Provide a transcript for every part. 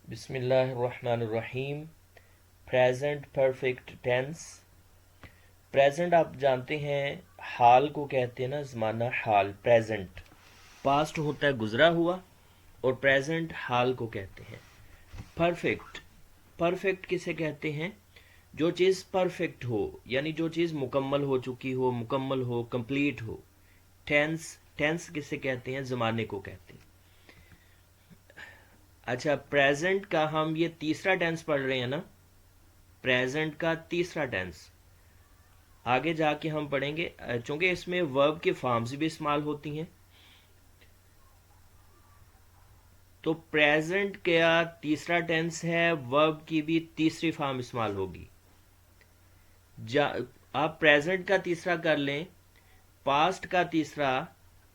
बिस्मिल्लाहिर्रहमानिर्रहीम। Present perfect tense. Present आप जानते हैं हाल को कहते हैं ना, ज़माना हाल प्रेजेंट। पास्ट होता है गुजरा हुआ और प्रेजेंट हाल को कहते हैं। परफेक्ट, परफेक्ट किसे कहते हैं? जो चीज़ परफेक्ट हो, यानी जो चीज़ मुकम्मल हो चुकी हो, मुकम्मल हो, कंप्लीट हो। टेंस, टेंस किसे कहते हैं? ज़माने को कहते हैं। अच्छा, प्रेजेंट का हम ये तीसरा टेंस पढ़ रहे हैं ना, प्रेजेंट का तीसरा टेंस आगे जाके हम पढ़ेंगे, चूंकि इसमें वर्ब के फॉर्म्स भी इस्तेमाल होती हैं। तो प्रेजेंट का तीसरा टेंस है, वर्ब की भी तीसरी फॉर्म इस्तेमाल होगी। आप प्रेजेंट का तीसरा कर लें, पास्ट का तीसरा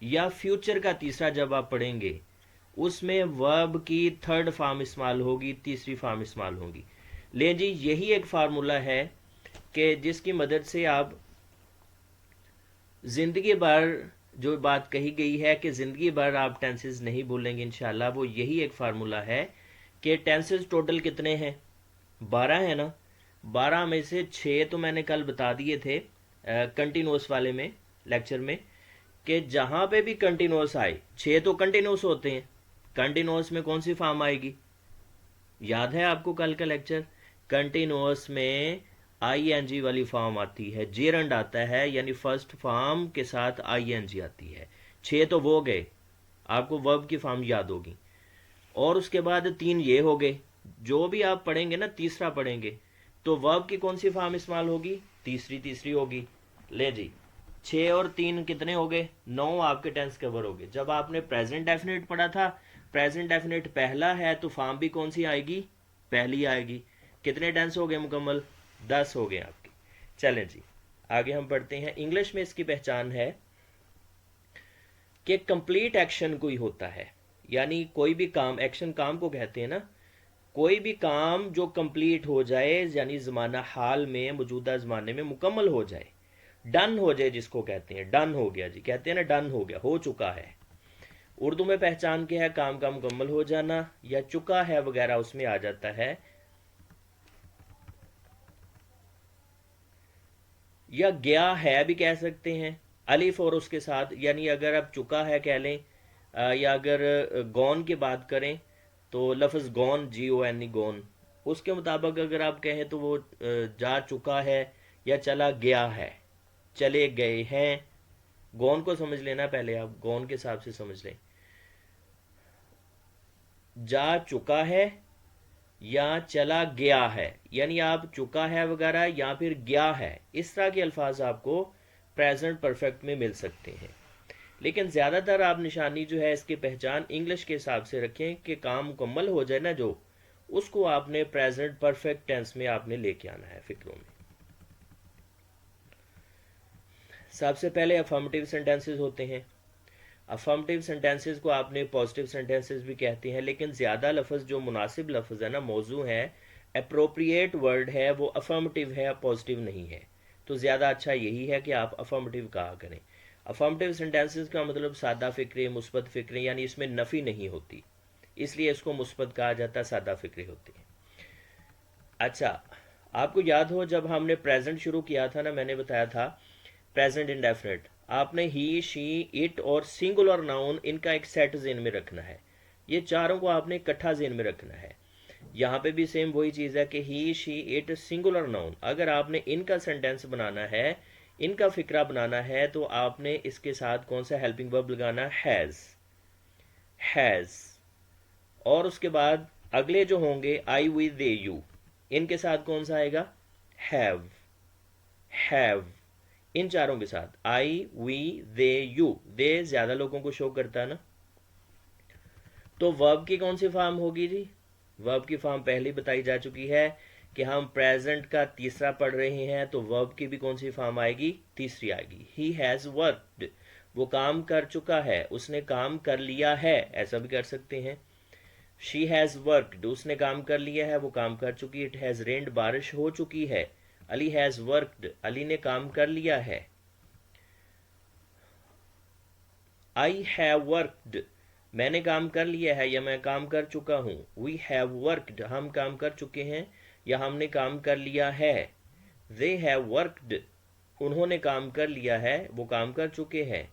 या फ्यूचर का तीसरा जब आप पढ़ेंगे उसमें वर्ब की थर्ड फॉर्म इस्तेमाल होगी, तीसरी फॉर्म इस्तेमाल होगी। ले जी, यही एक फार्मूला है कि जिसकी मदद से आप जिंदगी भर जो बात कही गई है कि जिंदगी भर आप टेंसेस नहीं भूलेंगे इंशाल्लाह, वो यही एक फार्मूला है कि टेंसेस टोटल कितने हैं? 12 है ना। 12 में से 6 तो मैंने कल बता दिए थे कंटिन्यूस वाले में, लेक्चर में, कि जहां पे भी कंटिन्यूस आए, 6 तो कंटिन्यूस होते हैं। कंटिन्यूस में कौन सी फॉर्म आएगी? याद है आपको कल का लेक्चर? कंटिन्यूस में आईएनजी वाली फॉर्म आती है, जेरंड आता है, यानी फर्स्ट फॉर्म के साथ आईएनजी आती है। 6 तो वो गए, आपको वर्ब की फॉर्म याद होगी। और उसके बाद 3 ये हो गए। जो भी आप पढ़ेंगे ना, तीसरा पढ़ेंगे तो वर्ब की कौन सी फॉर्म इस्तेमाल होगी? तीसरी, तीसरी होगी। ले जी, 6 और 3 कितने हो गए? 9 आपके टेंस कवर हो गए। जब आपने प्रेजेंट डेफिनेट पढ़ा था, प्रेजेंट डेफिनेट पहला है तो फॉर्म भी कौन सी आएगी? पहली आएगी। कितने टेंस हो गए मुकम्मल? 10 हो गए आपके। चलें जी, आगे हम पढ़ते हैं। इंग्लिश में इसकी पहचान है कि कंप्लीट एक्शन कोई होता है, यानी कोई भी काम, एक्शन काम को कहते हैं ना, कोई भी काम जो कंप्लीट हो जाए, यानी ज़माना हाल में, मौजूदा ज़माने में मुकम्मल हो जाए, डन हो जाए, जिसको कहते हैं डन हो गया जी, कहते हैं ना डन हो गया, हो चुका है। उर्दू में पहचान क्या है? काम का मुकम्मल हो जाना, या चुका है वगैरह उसमें आ जाता है, या गया है भी कह सकते हैं अलिफ और उसके साथ, यानी अगर आप चुका है कह लें, या अगर गॉन की बात करें तो लफ्ज़ गॉन, GON, गॉन, उसके मुताबिक अगर आप कहें तो वो जा चुका है या चला गया है, चले गए हैं। गॉन को समझ लेना, पहले आप गॉन के हिसाब से समझ लें। जा चुका है या चला गया है, यानी आप चुका है वगैरह या फिर गया है, इस तरह के अल्फाज आपको प्रेजेंट परफेक्ट में मिल सकते हैं। लेकिन ज़्यादातर आप निशानी जो है इसकी पहचान इंग्लिश के हिसाब से रखें कि काम मुकम्मल हो जाए ना, जो उसको आपने प्रेजेंट परफेक्ट टेंस में आपने लेके आना है फिक्रों में। सबसे पहले अफर्मेटिव सेंटेंसेस होते हैं। अफर्मेटिव सेंटेंसेस को आपने पॉजिटिव सेंटेंसेस भी कहते हैं, लेकिन ज़्यादा लफ्ज़ जो मुनासिब लफ्ज़ है ना, मौजू है, अप्रोप्रिएट वर्ड है, वो अफर्मेटिव है, पॉजिटिव नहीं है। तो ज़्यादा अच्छा यही है कि आप अफर्मेटिव कहा करें। अफर्मेटिव सेंटेंसेस का मतलब सादा फ़िक्रे, मुस्बत फ़िक्रे, यानी इसमें नफ़ी नहीं होती, इसलिए इसको मुस्बत कहा जाता है, सादा फ़िक्रे होती है। अच्छा, आपको याद हो जब हमने प्रेजेंट शुरू किया था ना, मैंने बताया था प्रेजेंट इंडेफिनिट, आपने ही, शी, इट और सिंगुलर नाउन, इनका एक सेट जेन में रखना है। ये चारों को आपने इकट्ठा जेन में रखना है। यहाँ पे भी सेम वही चीज़ है कि ही, शी, इट, सिंगुलर नाउन, अगर आपने इनका सेंटेंस बनाना है, इनका फिक्रा बनाना है, तो आपने इसके साथ कौन सा हेल्पिंग वर्ब लगाना? Has, has. और उसके बाद अगले जो होंगे आई, वी, दे, यू, इनके साथ कौन सा आएगा? Have, have. इन चारों के साथ आई, वी, दे, यू, दे ज्यादा लोगों को शो करता है ना। तो वर्ब की कौन सी फॉर्म होगी जी? वर्ब की फॉर्म पहले बताई जा चुकी है कि हम प्रेजेंट का तीसरा पढ़ रहे हैं, तो वर्ब की भी कौन सी फॉर्म आएगी? तीसरी आएगी। ही हैज वर्कड, वो काम कर चुका है, उसने काम कर लिया है, ऐसा भी कर सकते हैं। शी हैज़ वर्कड, उसने काम कर लिया है, वो काम कर चुकी। इट हैज़ रेन्ड, बारिश हो चुकी है। अली हैज़ वर्कड, अली ने काम कर लिया है। आई हैव वर्कड, मैंने काम कर लिया है या मैं काम कर चुका हूँ। वी हैव वर्कड, हम काम कर चुके हैं या हमने काम कर लिया है। दे हैव वर्कड, उन्होंने काम कर लिया है, वो काम कर चुके हैं।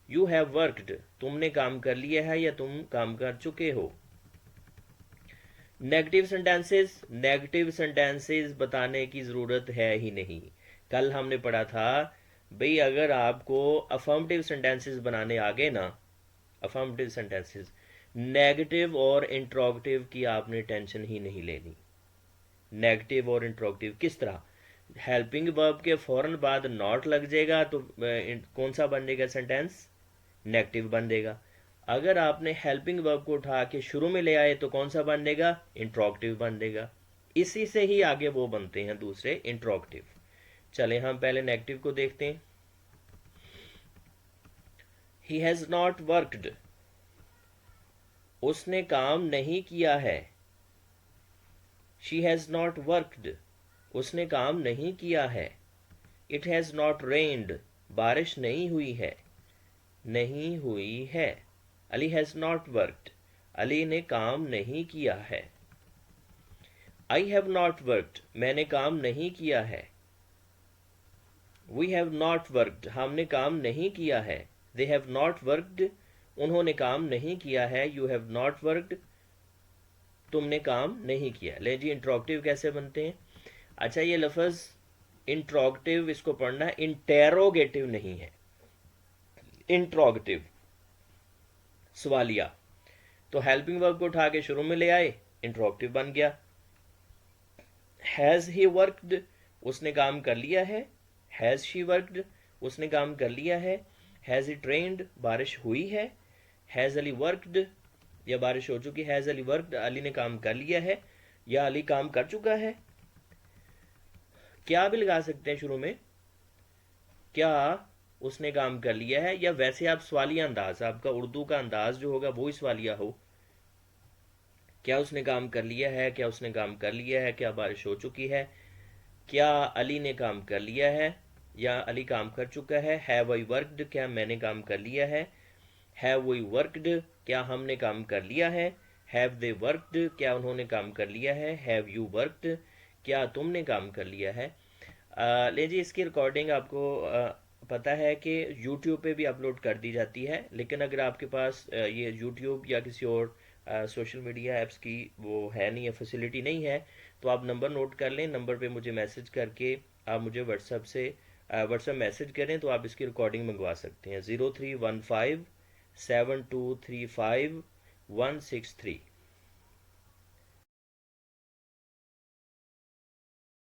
यू हैव वर्कड, तुमने काम कर लिया है या तुम काम कर चुके हो। नेगेटिव सेंटेंसेस बताने की ज़रूरत है ही नहीं। कल हमने पढ़ा था भाई, अगर आपको अफर्मेटिव सेंटेंसेस बनाने आ गए ना, अफर्मेटिव सेंटेंसेस, नेगेटिव और इंट्रोगेटिव की आपने टेंशन ही नहीं लेनी। नेगेटिव और इंट्रोगेटिव किस तरह? हेल्पिंग वर्ब के फौरन बाद नॉट लग जाएगा तो कौन सा बनेगा सेंटेंस? नेगेटिव बनेगा। अगर आपने हेल्पिंग वर्ब को उठा के शुरू में ले आए तो कौन सा बनेगा? इंट्रोगेटिव बनेगा। इसी से ही आगे वो बनते हैं दूसरे इंट्रोगेटिव। चले हम पहले नेगेटिव को देखते हैं। ही हैज नॉट वर्कड, उसने काम नहीं किया है। शी हैज नॉट वर्कड, उसने काम नहीं किया है। इट हैज नॉट रेन्ड, बारिश नहीं हुई है। नहीं हुई है। Ali has not worked, Ali ने काम नहीं किया है। आई हैव नॉट वर्कड, मैंने काम नहीं किया है। वी हैव नॉट वर्कड, हमने काम नहीं किया है। दे हैव नॉट वर्कड, उन्होंने काम नहीं किया है। यू हैव नॉट वर्कड, तुमने काम नहीं किया। ले जी, इंट्रोगेटिव कैसे बनते हैं? अच्छा, ये लफ्ज़ इंट्रोगेटिव, इसको पढ़ना, इंटेरोगेटिव नहीं है, इंट्रोगेटिव, सवालिया। तो हेल्पिंग वर्ब को उठा के शुरू में ले आए, इंट्रोगेटिव बन गया। हैज़ ही वर्कड, उसने काम कर लिया है। हैज़ शी वर्कड, उसने काम कर लिया है। हैज़ इट रेन्ड, बारिश हुई है। हैज़ अली वर्कड, या बारिश हो चुकी। हैज़ अली वर्कड, अली ने काम कर लिया है या अली काम कर चुका है। क्या भी लगा सकते हैं शुरू में, क्या उसने काम कर लिया है, या वैसे आप सवालिया अंदाज, आपका उर्दू का अंदाज जो होगा वो ही सवालिया हो। क्या उसने काम कर लिया है, क्या उसने काम कर लिया है, क्या बारिश हो चुकी है, क्या अली ने काम कर लिया है या अली काम कर चुका है। हैव आई वर्कड, क्या मैंने काम कर लिया है। हैव वी वर्कड, क्या हमने काम कर लिया है। हैव दे वर्कड, क्या उन्होंने काम कर लिया है। हैव यू वर्कड, क्या तुमने काम कर लिया है। ले जी, इसकी रिकॉर्डिंग आपको पता है कि YouTube पे भी अपलोड कर दी जाती है, लेकिन अगर आपके पास ये YouTube या किसी और सोशल मीडिया ऐप्स की वो है नहीं है, फैसिलिटी नहीं है, तो आप नंबर नोट कर लें। नंबर पे मुझे मैसेज करके आप मुझे व्हाट्सएप मैसेज करें तो आप इसकी रिकॉर्डिंग मंगवा सकते हैं। 0315 7235 163।